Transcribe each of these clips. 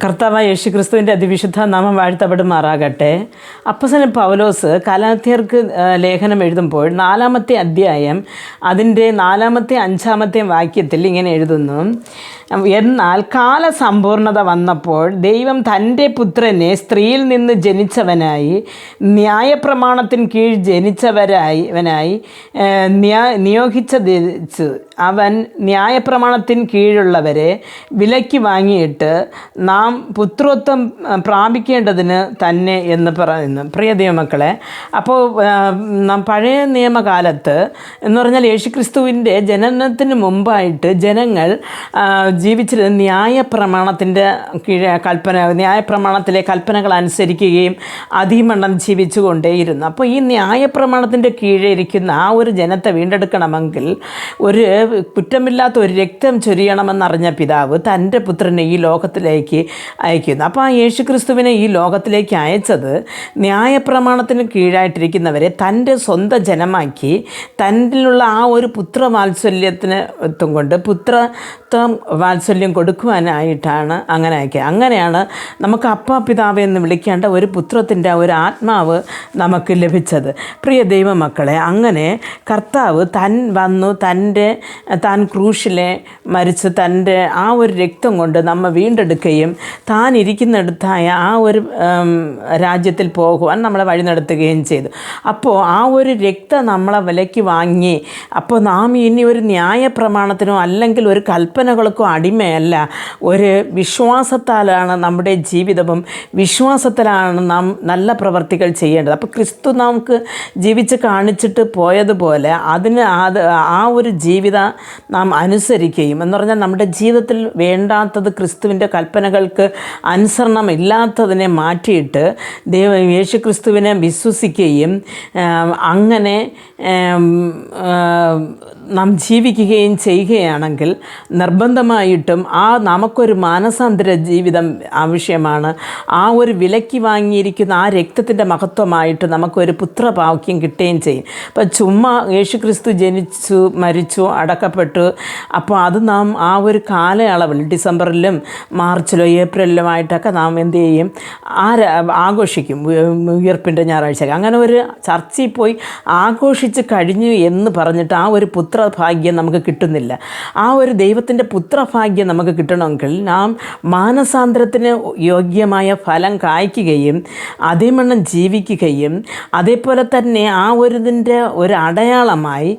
കർത്താവായ യേശുക്രിസ്തുവിൻ്റെ അതിവിശുദ്ധ നാമം വാഴ്ത്തപ്പെടുമാറാകട്ടെ. അപ്പോസ്തലൻ പൗലോസ് ഗലാത്യർക്ക് ലേഖനം എഴുതുമ്പോൾ 4-ാമത്തെ അധ്യായം അതിൻ്റെ 4-5 വാക്യത്തിൽ ഇങ്ങനെ എഴുതുന്നു: എന്നാൽ കാലസമ്പൂർണത വന്നപ്പോൾ ദൈവം തൻ്റെ പുത്രനെ സ്ത്രീയിൽ നിന്ന് ജനിച്ചവനായി ന്യായപ്രമാണത്തിന് കീഴ് ജനിച്ചവനായി നിയോഗിച്ചു. അവൻ ന്യായപ്രമാണത്തിന് കീഴുള്ളവരെ വിലയ്ക്ക് വാങ്ങിയിട്ട് നാം പുത്രത്വം പ്രാപിക്കേണ്ടതിന് തന്നെ എന്ന് പറയുന്നു. പ്രിയ ദൈവമക്കളെ, അപ്പോൾ പഴയ നിയമകാലത്ത് എന്ന് പറഞ്ഞാൽ യേശുക്രിസ്തുവിൻ്റെ ജനനത്തിന് മുമ്പായിട്ട് ജനങ്ങൾ ജീവിച്ചിരുന്ന ന്യായപ്രമാണത്തിൻ്റെ ന്യായപ്രമാണത്തിലെ കൽപ്പനകൾ അനുസരിക്കുകയും അതിമണ്ണം ജീവിച്ചു കൊണ്ടേയിരുന്നു. അപ്പോൾ ഈ ന്യായപ്രമാണത്തിൻ്റെ കീഴെ ഇരിക്കുന്ന ആ ഒരു ജനത്തെ വീണ്ടെടുക്കണമെങ്കിൽ ഒരു കുറ്റമില്ലാത്ത ഒരു രക്തം ചൊരിയണമെന്നറിഞ്ഞ പിതാവ് തൻ്റെ പുത്രനെ ഈ ലോകത്തിലേക്ക് അയക്കുന്നു. അപ്പോൾ ആ യേശുക്രിസ്തുവിനെ ഈ ലോകത്തിലേക്ക് അയച്ചത് ന്യായപ്രമാണത്തിന് കീഴായിട്ടിരിക്കുന്നവരെ തൻ്റെ സ്വന്തം ജനമാക്കി തന്നിലുള്ള ആ ഒരു പുത്രവാത്സല്യത്തിന് കൊണ്ട് വാത്സല്യം കൊടുക്കുവാനായിട്ടാണ് അങ്ങനെ അയക്കുക. അങ്ങനെയാണ് നമുക്ക് അപ്പാ പിതാവ് എന്ന് വിളിക്കേണ്ട ഒരു പുത്രത്തിൻ്റെ ഒരു ആത്മാവ് നമുക്ക് ലഭിച്ചത്. പ്രിയ ദൈവമക്കളെ, അങ്ങനെ കർത്താവ് വന്നു താൻ ക്രൂശിലെ മരിച്ച് തൻ്റെ ആ ഒരു രക്തം കൊണ്ട് നമ്മെ വീണ്ടെടുക്കുകയും താൻ ഇരിക്കുന്നിടത്തായ ആ ഒരു രാജ്യത്തിൽ പോകുവാൻ നമ്മളെ വഴി നടത്തുകയും ചെയ്തു. അപ്പോൾ ആ ഒരു രക്തം നമ്മളെ വിലയ്ക്ക് വാങ്ങി. അപ്പോൾ നാം ഇനി ഒരു ന്യായപ്രമാണത്തിനോ അല്ലെങ്കിൽ ഒരു കൽപ്പനകൾക്കോ അടിമയല്ല. ഒരു വിശ്വാസത്താലാണ് നമ്മുടെ ജീവിതവും വിശ്വാസത്തിലാണ് നാം നല്ല പ്രവർത്തികൾ ചെയ്യേണ്ടത്. അപ്പോൾ ക്രിസ്തു നമുക്ക് ജീവിച്ച് കാണിച്ചിട്ട് പോയതുപോലെ ആ ഒരു ജീവിതം നാം അനുസരിക്കുകയും എന്ന് പറഞ്ഞാൽ നമ്മുടെ ജീവിതത്തിൽ വേണ്ടാത്തത് ക്രിസ്തുവിൻ്റെ കൽപ്പനകൾക്ക് അനുസരണമില്ലാത്തതിനെ മാറ്റിയിട്ട് യേശുക്രിസ്തുവിനെ വിശ്വസിക്കുകയും അങ്ങനെ നാം ജീവിക്കുകയും ചെയ്യുകയാണെങ്കിൽ നിർബന്ധമായിട്ടും നമുക്കൊരു മാനസാന്തര ജീവിതം ആവശ്യമാണ്. ആ ഒരു വിലയ്ക്ക് വാങ്ങിയിരിക്കുന്ന ആ രക്തത്തിൻ്റെ മഹത്വമായിട്ട് നമുക്കൊരു പുത്രഭാഗ്യം കിട്ടുകയും ചെയ്യും. അപ്പം ചുമ്മാ യേശുക്രിസ്തു ജനിച്ചു, മരിച്ചു, അടക്കപ്പെട്ടു. അപ്പോൾ അത് നാം ആ ഒരു കാലയളവിൽ ഡിസംബറിലും മാർച്ചിലോ ഏപ്രിലിലോ ആയിട്ടൊക്കെ നാം എന്ത് ചെയ്യും, ആഘോഷിക്കും ഉയർപ്പിൻ്റെ ഞായറാഴ്ച. അങ്ങനെ ഒരു ചർച്ചയിൽ പോയി ആഘോഷിച്ച് കഴിഞ്ഞു എന്ന് പറഞ്ഞിട്ട് ആ ഒരു പുത്രഭാഗ്യം നമുക്ക് കിട്ടുന്നില്ല. ആ ഒരു ദൈവത്തിൻ്റെ പുത്രഭാഗ്യം നമുക്ക് കിട്ടണമെങ്കിൽ നാം മാനസാന്തരത്തിന് യോഗ്യമായ ഫലം കായ്ക്കുകയും അതേമണ്ണം ജീവിക്കുകയും അതേപോലെ തന്നെ ആ ഇതിൻ്റെ ഒരു അടയാളമായി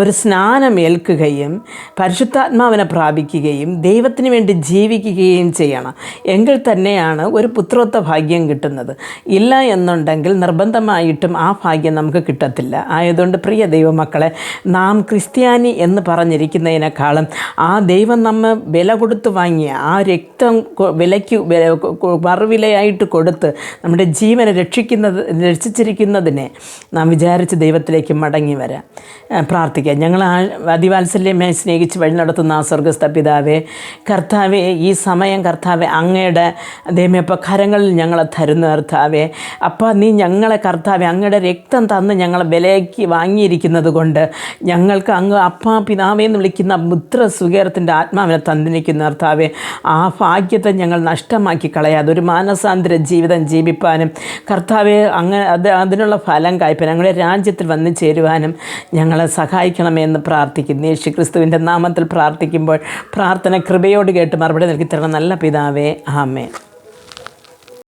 ഒരു സ്നാനം ഏൽക്കുകയും പരിശുദ്ധാത്മാവിനെ പ്രാപിക്കുകയും ദൈവത്തിന് വേണ്ടി ജീവിക്കുകയും ചെയ്യണം. എങ്കിൽ തന്നെയാണ് ഒരു പുത്രത്വ ഭാഗ്യം കിട്ടുന്നത്. ഇല്ല എന്നുണ്ടെങ്കിൽ നിർബന്ധമായിട്ടും ആ ഭാഗ്യം നമുക്ക് കിട്ടത്തില്ല. ആയതുകൊണ്ട് പ്രിയ ദൈവമക്കളെ, നാം ക്രിസ്ത്യാനി എന്ന് പറഞ്ഞിരിക്കുന്നതിനേക്കാളും ആ ദൈവം നമ്മെ വില കൊടുത്ത് വാങ്ങിയ ആ രക്തം വിലയ്ക്ക് മറുവിലയായിട്ട് കൊടുത്ത് നമ്മുടെ ജീവനെ രക്ഷിച്ചിരിക്കുന്നതിനെ നാം വിചാരിച്ച് ദൈവത്തിലേക്ക് മടങ്ങി വരാം. പ്രാർത്ഥിക്കാം. ഞങ്ങൾ അതിവാത്സല്യമായി സ്നേഹിച്ച് വഴി നടത്തുന്ന ആ സ്വർഗസ്ഥ പിതാവേ, കർത്താവേ, ഈ സമയം കർത്താവേ അങ്ങയുടെ ദൈവമേ കരങ്ങളിൽ ഞങ്ങളെ തരുന്ന കർത്താവേ, അപ്പം നീ ഞങ്ങളെ കർത്താവേ അങ്ങയുടെ രക്തം തന്ന് ഞങ്ങളെ വിലയ്ക്ക് വാങ്ങിയിരിക്കുന്നത് കൊണ്ട് ഞങ്ങൾക്ക് അങ്ങ് അപ്പാ പിതാവേ എന്ന് വിളിക്കുന്ന പുത്ര സുഖേരത്തിൻ്റെ ആത്മാവിനെ തന്നിരിക്കുന്ന കർത്താവേ, ആ ഭാഗ്യത്തെ ഞങ്ങൾ നഷ്ടമാക്കി കളയാതെ ഒരു മാനസാന്തര ജീവിതം ജീവിപ്പാനും കർത്താവേ അങ്ങനെ അതിനുള്ള ഫലം കായ്പാൻ ഞങ്ങളുടെ രാജ്യത്തിൽ വന്നു ചേരുവാനും ഞങ്ങളെ സഹായിക്കണമേ എന്ന് പ്രാർത്ഥിക്കുന്നു. യേശുക്രിസ്തുവിൻ്റെ നാമത്തിൽ പ്രാർത്ഥിക്കുമ്പോൾ പ്രാർത്ഥന കൃപയോട് കേട്ട് മറുപടി നൽകി തരണം നല്ല പിതാവേ. ആമേൻ.